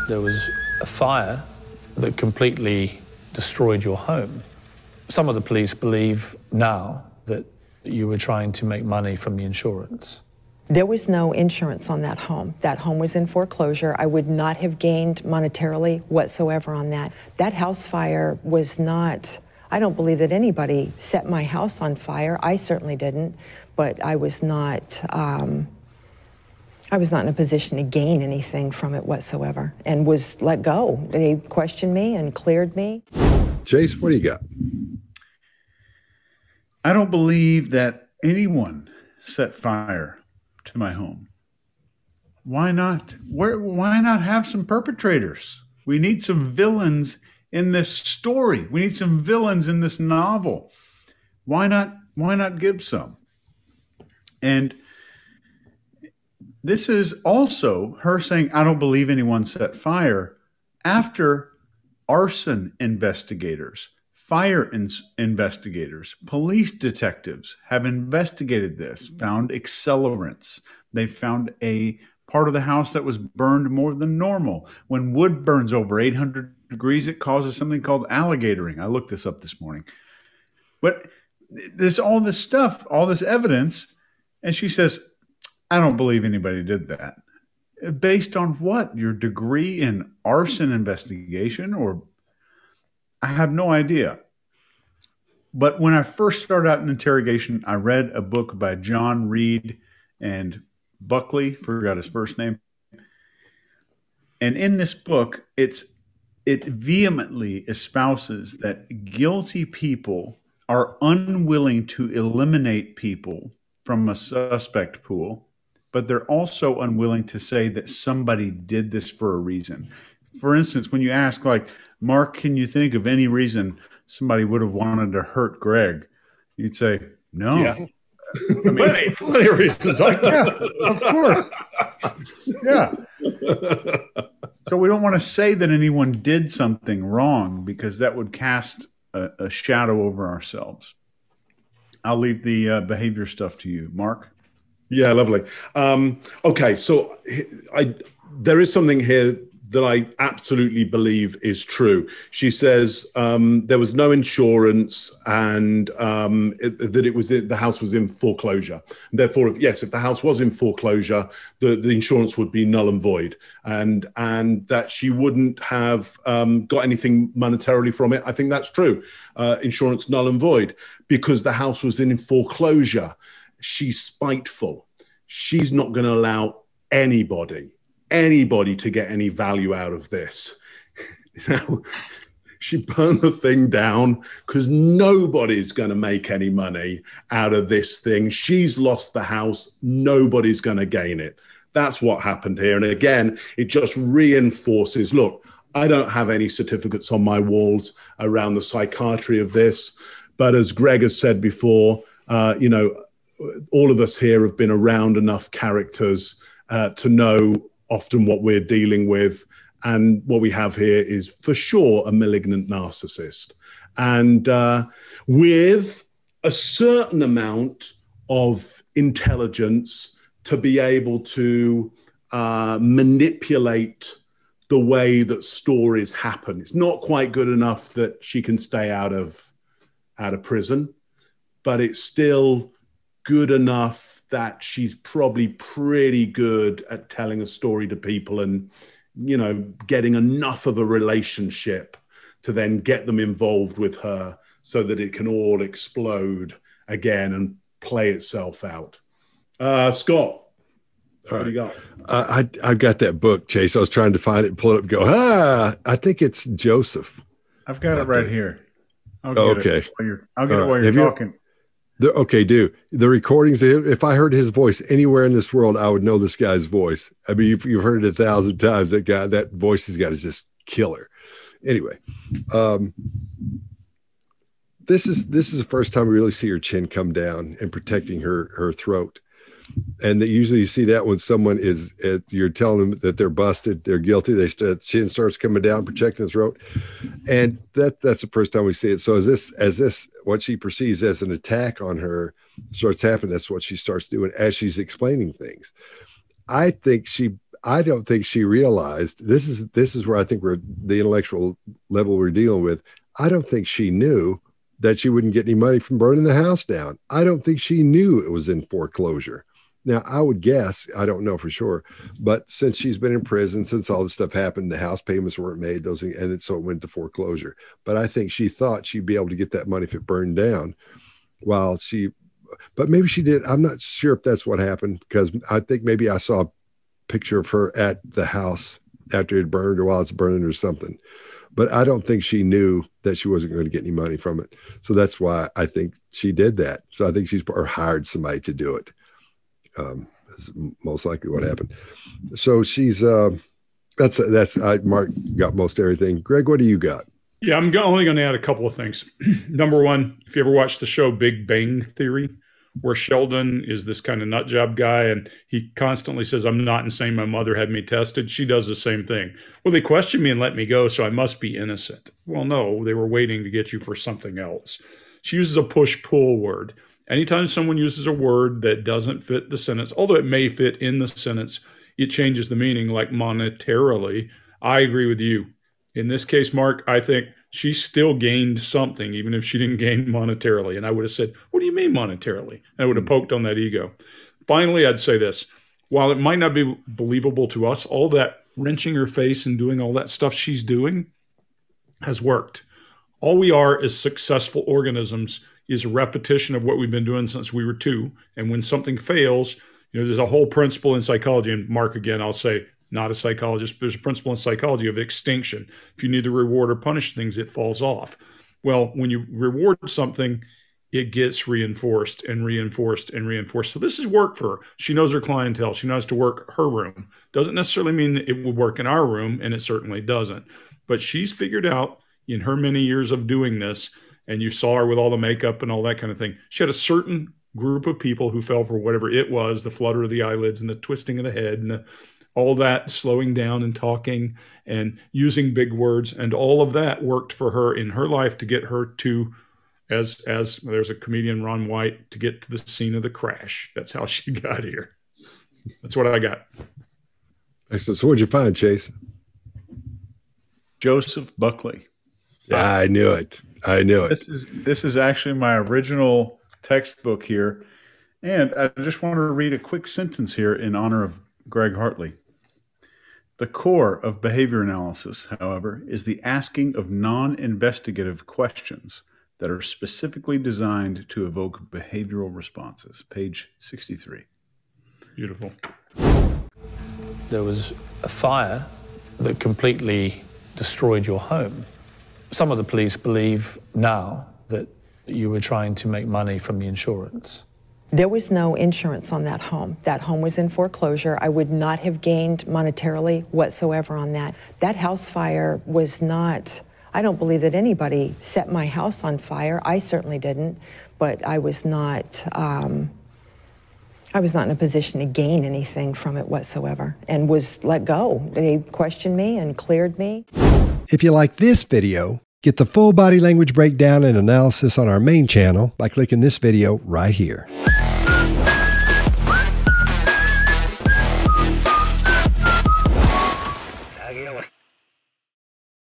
There was a fire that completely destroyed your home. Some of the police believe now that you were trying to make money from the insurance. There was no insurance on that home. That home was in foreclosure. I would not have gained monetarily whatsoever on that. That house fire was not, I don't believe that anybody set my house on fire. I certainly didn't, but I was not in a position to gain anything from it whatsoever, and was let go. They questioned me and cleared me. Chase, what do you got? I don't believe that anyone set fire to my home. Why not? Why not have some perpetrators? We need some villains in this story. We need some villains in this novel. Why not give some? And this is also her saying, I don't believe anyone set fire, after arson investigators, fire investigators, police detectives have investigated this, found accelerants. They found a part of the house that was burned more than normal. When wood burns over 800 degrees, it causes something called alligatoring. I looked this up this morning. But there's all this stuff, all this evidence, and she says, I don't believe anybody did that. Based on what? Your degree in arson investigation? Or I have no idea. But when I first started out in interrogation, I read a book by John Reed and Buckley, forgot his first name. And in this book, it vehemently espouses that guilty people are unwilling to eliminate people from a suspect pool, but they're also unwilling to say that somebody did this for a reason. For instance, when you ask, like, Mark, can you think of any reason somebody would have wanted to hurt Greg? You'd say, no. Yeah. I mean, plenty of reasons. Yeah, of course. Yeah. So we don't want to say that anyone did something wrong, because that would cast a shadow over ourselves. I'll leave the behavior stuff to you, Mark. Yeah, lovely. Okay, so there is something here that I absolutely believe is true. She says there was no insurance, and the house was in foreclosure. And therefore, if the house was in foreclosure, the insurance would be null and void, and that she wouldn't have got anything monetarily from it. I think that's true. Insurance null and void because the house was in foreclosure. She's spiteful. She's not going to allow anybody to get any value out of this. She burned the thing down because nobody's going to make any money out of this thing. She's lost the house. Nobody's going to gain it. That's what happened here. And again, it just reinforces, look, I don't have any certificates on my walls around the psychiatry of this. But as Greg has said before, all of us here have been around enough characters to know often what we're dealing with. And what we have here is for sure a malignant narcissist. And with a certain amount of intelligence to be able to manipulate the way that stories happen. It's not quite good enough that she can stay out of prison, but it's still good enough that she's probably pretty good at telling a story to people and, getting enough of a relationship to then get them involved with her so that it can all explode again and play itself out. Scott, what do you got? I've got that book, Chase. I was trying to find it and pull it up and go, I think it's Joseph. I've got it right here. I'll get it while you're talking. The recordings, if I heard his voice anywhere in this world, I would know this guy's voice. I mean, you've heard it 1,000 times. That voice he's got is just killer. Anyway, this is the first time we really see her chin come down and protecting her throat. And usually you see that when someone you're telling them that they're busted, they're guilty, chin starts coming down, protecting the throat. And that's the first time we see it. So as this, what she perceives as an attack on her starts happening, that's what she starts doing as she's explaining things. I don't think she realized, this is where I think we're the intellectual level we're dealing with. I don't think she knew that she wouldn't get any money from burning the house down. I don't think she knew it was in foreclosure. Now, I would guess, I don't know for sure, but since she's been in prison, since all this stuff happened, the house payments weren't made, so it went to foreclosure. But I think she thought she'd be able to get that money if it burned down but maybe she did. I'm not sure if that's what happened, because I think maybe I saw a picture of her at the house after it burned or while it's burning or something. But I don't think she knew that she wasn't going to get any money from it. So that's why I think she did that. So I think or hired somebody to do it. Is most likely what happened. So she's Mark got most everything. Greg, what do you got? Yeah, I'm only going to add a couple of things. Number one, if you ever watched the show Big Bang Theory, where Sheldon is this kind of nut job guy and he constantly says, "I'm not insane. My mother had me tested." She does the same thing. "Well, they questioned me and let me go, so I must be innocent." Well, no, they were waiting to get you for something else. She uses a push-pull word. Anytime someone uses a word that doesn't fit the sentence, although it may fit in the sentence, it changes the meaning, like monetarily. I agree with you. In this case, Mark, I think she still gained something, even if she didn't gain monetarily. And I would have said, "What do you mean monetarily?" And I would have poked on that ego. Finally, I'd say this. While it might not be believable to us, all that wrenching her face and doing all that stuff she's doing has worked. All we are as successful organisms is a repetition of what we've been doing since we were 2. And when something fails, there's a whole principle in psychology. And Mark, again, I'll say, not a psychologist, but there's a principle in psychology of extinction. If you need to reward or punish things, it falls off. Well, when you reward something, it gets reinforced and reinforced and reinforced. So this has worked for her. She knows her clientele. She knows to work her room. Doesn't necessarily mean that it would work in our room, and it certainly doesn't. But she's figured out in her many years of doing this, and you saw her with all the makeup and all that kind of thing, she had a certain group of people who fell for whatever it was, the flutter of the eyelids and the twisting of the head and all that slowing down and talking and using big words. And all of that worked for her in her life to get her to, as there's a comedian, Ron White, to get to the scene of the crash. That's how she got here. That's what I got. Excellent. So what'd you find, Chase? Joseph Buckley. Yeah, I knew it. This is actually my original textbook here. And I just want to read a quick sentence here in honor of Greg Hartley. The core of behavior analysis, however, is the asking of non-investigative questions that are specifically designed to evoke behavioral responses. Page 63. Beautiful. There was a fire that completely destroyed your home. Some of the police believe now that you were trying to make money from the insurance. There was no insurance on that home. That home was in foreclosure. I would not have gained monetarily whatsoever on that. That house fire was not, I don't believe that anybody set my house on fire. I certainly didn't, but I was not in a position to gain anything from it whatsoever and was let go. They questioned me and cleared me. If you like this video, get the full body language breakdown and analysis on our main channel by clicking this video right here.